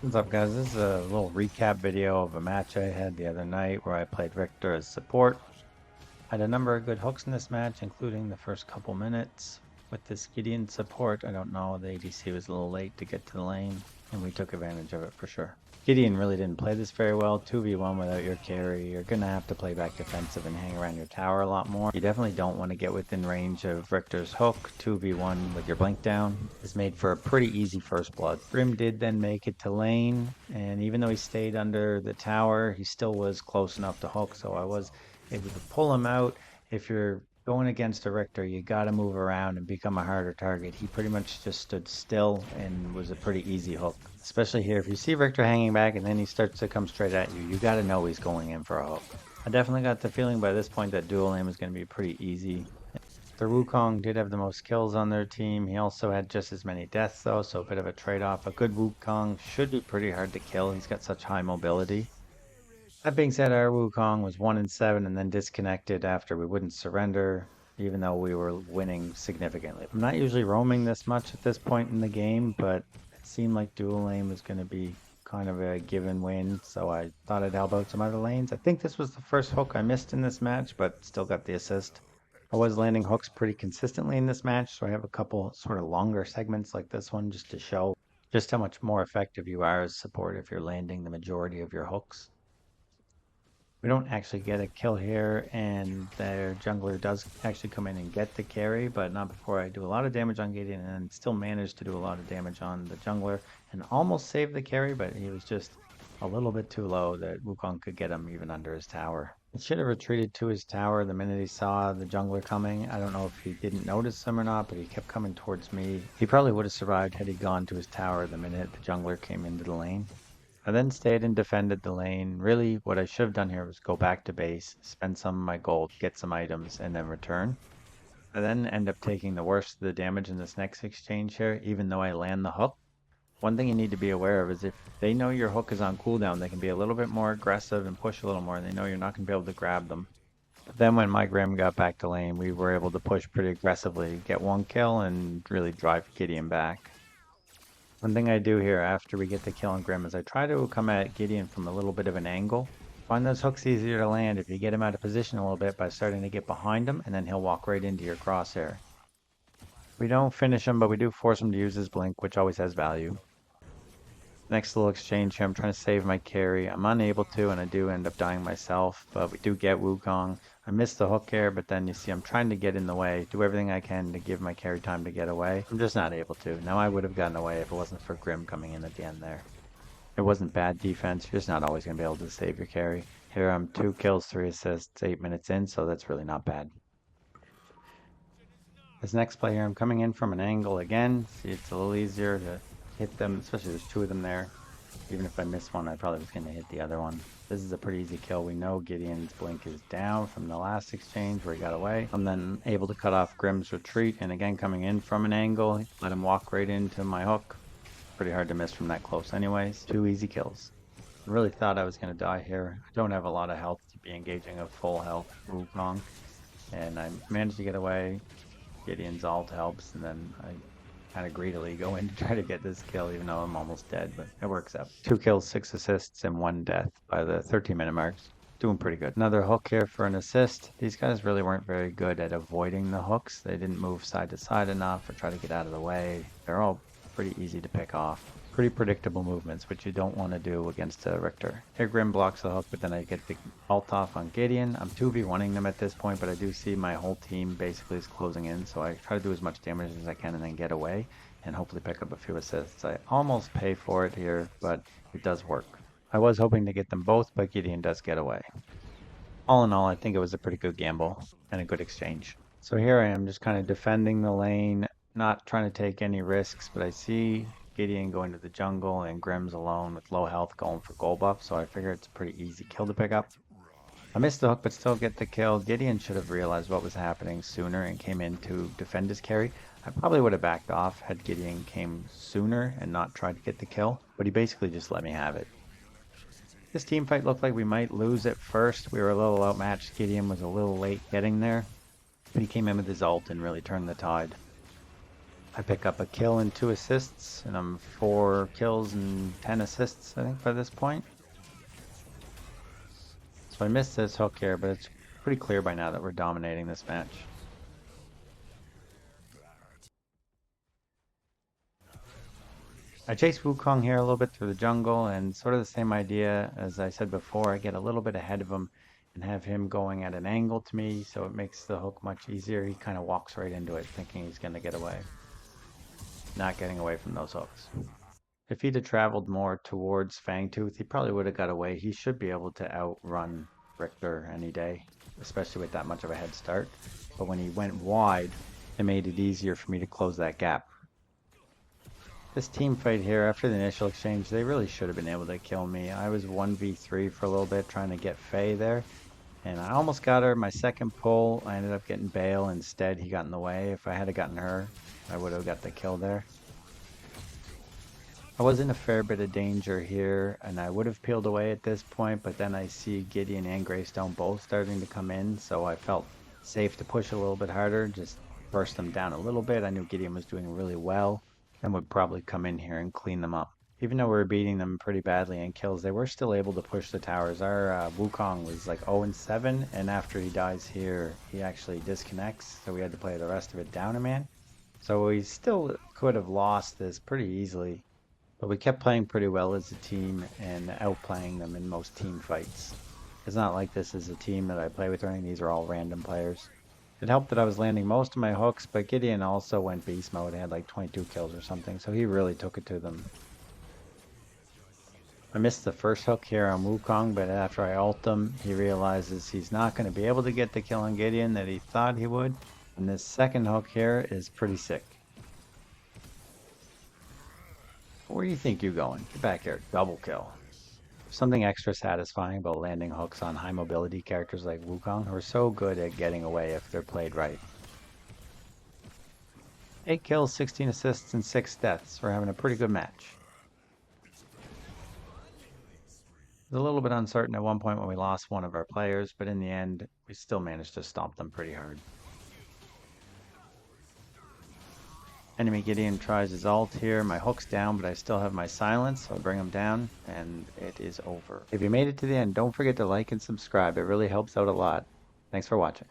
What's up, guys? This is a little recap video of a match I had the other night where I played Riktor as support. I had a number of good hooks in this match, including the first couple minutes. With this Gideon support, I don't know, the ADC was a little late to get to the lane, and we took advantage of it for sure. Gideon really didn't play this very well. 2v1 without your carry, you're going to have to play back defensive and hang around your tower a lot more. You definitely don't want to get within range of Riktor's hook. 2v1 with your blink down is made for a pretty easy first blood. Grim did then make it to lane, and even though he stayed under the tower, he still was close enough to hook, so I was able to pull him out. If you're going against a Riktor, you got to move around and become a harder target. He pretty much just stood still and was a pretty easy hook. Especially here, if you see Riktor hanging back and then he starts to come straight at you, you got to know he's going in for a hook. I definitely got the feeling by this point that dual aim is going to be pretty easy. The Wukong did have the most kills on their team. He also had just as many deaths though, so a bit of a trade-off. A good Wukong should be pretty hard to kill. He's got such high mobility. That being said, our Wukong was 1-7 and then disconnected after we wouldn't surrender, even though we were winning significantly. I'm not usually roaming this much at this point in the game, but it seemed like dual lane was going to be kind of a given win, so I thought I'd help out some other lanes. I think this was the first hook I missed in this match, but still got the assist. I was landing hooks pretty consistently in this match, so I have a couple sort of longer segments like this one just to show just how much more effective you are as support if you're landing the majority of your hooks. We don't actually get a kill here, and their jungler does actually come in and get the carry, but not before I do a lot of damage on Gideon and still manage to do a lot of damage on the jungler and almost save the carry, but he was just a little bit too low that Wukong could get him even under his tower. He should have retreated to his tower the minute he saw the jungler coming. I don't know if he didn't notice him or not, but he kept coming towards me. He probably would have survived had he gone to his tower the minute the jungler came into the lane. I then stayed and defended the lane. Really, what I should have done here was go back to base, spend some of my gold, get some items, and then return. I then end up taking the worst of the damage in this next exchange here, even though I land the hook. One thing you need to be aware of is if they know your hook is on cooldown, they can be a little bit more aggressive and push a little more, and they know you're not going to be able to grab them. But then when my Grim got back to lane, we were able to push pretty aggressively, get one kill, and really drive Gideon back. One thing I do here after we get the kill on Grim is I try to come at Gideon from a little bit of an angle. Find those hooks easier to land if you get him out of position a little bit by starting to get behind him, and then he'll walk right into your crosshair. We don't finish him, but we do force him to use his blink, which always has value. Next little exchange here, I'm trying to save my carry. I'm unable to, and I do end up dying myself, but we do get Wukong. I missed the hook here, but then you see I'm trying to get in the way, do everything I can to give my carry time to get away. I'm just not able to. Now I would have gotten away if it wasn't for Grim coming in at the end there. It wasn't bad defense, you're just not always going to be able to save your carry. Here I'm 2 kills, 3 assists, 8 minutes in, so that's really not bad. This next play here, I'm coming in from an angle again. See, it's a little easier to hit them, especially there's 2 of them there. Even if I miss one, I probably was going to hit the other one. This is a pretty easy kill. We know Gideon's blink is down from the last exchange where he got away. I'm then able to cut off Grim's retreat, and again coming in from an angle, let him walk right into my hook. Pretty hard to miss from that close anyways. 2 easy kills. I really thought I was going to die here. I don't have a lot of health to be engaging a full health Wukong, and I managed to get away. Gideon's ult helps, and then I kind of greedily go in to try to get this kill, even though I'm almost dead, but it works out. 2 kills, 6 assists, and 1 death by the 13-minute marks. Doing pretty good. Another hook here for an assist. These guys really weren't very good at avoiding the hooks. They didn't move side to side enough or try to get out of the way. They're all pretty easy to pick off. Pretty predictable movements, which you don't want to do against a Riktor. Here Grim blocks the hook, but then I get the ult off on Gideon. I'm 2v1ing them at this point, but I do see my whole team basically is closing in, so I try to do as much damage as I can and then get away and hopefully pick up a few assists. I almost pay for it here, but it does work. I was hoping to get them both, but Gideon does get away. All in all, I think it was a pretty good gamble and a good exchange. So here I am just kind of defending the lane, not trying to take any risks, but I see Gideon going to the jungle and Grim's alone with low health going for gold buff, so I figure it's a pretty easy kill to pick up. I missed the hook but still get the kill. Gideon should have realized what was happening sooner and came in to defend his carry. I probably would have backed off had Gideon came sooner and not tried to get the kill, but he basically just let me have it. This team fight looked like we might lose at first. We were a little outmatched. Gideon was a little late getting there, but he came in with his ult and really turned the tide. I pick up a kill and 2 assists, and I'm 4 kills and 10 assists, I think, by this point. So I missed this hook here, but it's pretty clear by now that we're dominating this match. I chase Wukong here a little bit through the jungle, and sort of the same idea as I said before. I get a little bit ahead of him and have him going at an angle to me, so it makes the hook much easier. He kind of walks right into it thinking he's going to get away. Not getting away from those hooks. If he'd have traveled more towards Fangtooth, he probably would have got away. He should be able to outrun Riktor any day, especially with that much of a head start. But when he went wide, it made it easier for me to close that gap. This team fight here, after the initial exchange, they really should have been able to kill me. I was 1v3 for a little bit trying to get Faye there, and I almost got her. My second pull, I ended up getting Bale. Instead, he got in the way. If I had gotten her, I would have got the kill there. I was in a fair bit of danger here, and I would have peeled away at this point, but then I see Gideon and Greystone both starting to come in, so I felt safe to push a little bit harder, just burst them down a little bit. I knew Gideon was doing really well and would probably come in here and clean them up. Even though we were beating them pretty badly in kills, they were still able to push the towers. Our Wukong was like 0-7, and after he dies here, he actually disconnects, so we had to play the rest of it down a man. So we still could have lost this pretty easily. But we kept playing pretty well as a team and outplaying them in most team fights. It's not like this is a team that I play with or anything. These are all random players. It helped that I was landing most of my hooks, but Gideon also went beast mode. He had like 22 kills or something, so he really took it to them. I missed the first hook here on Wukong, but after I ult him, he realizes he's not going to be able to get the kill on Gideon that he thought he would. And this second hook here is pretty sick. Where do you think you're going? Get back here. Double kill. Something extra satisfying about landing hooks on high mobility characters like Wukong who are so good at getting away if they're played right. 8 kills, 16 assists, and 6 deaths. We're having a pretty good match. It was a little bit uncertain at one point when we lost one of our players, but in the end, we still managed to stomp them pretty hard. Enemy Gideon tries his ult here. My hook's down, but I still have my silence, so I bring him down, and it is over. If you made it to the end, don't forget to like and subscribe. It really helps out a lot. Thanks for watching.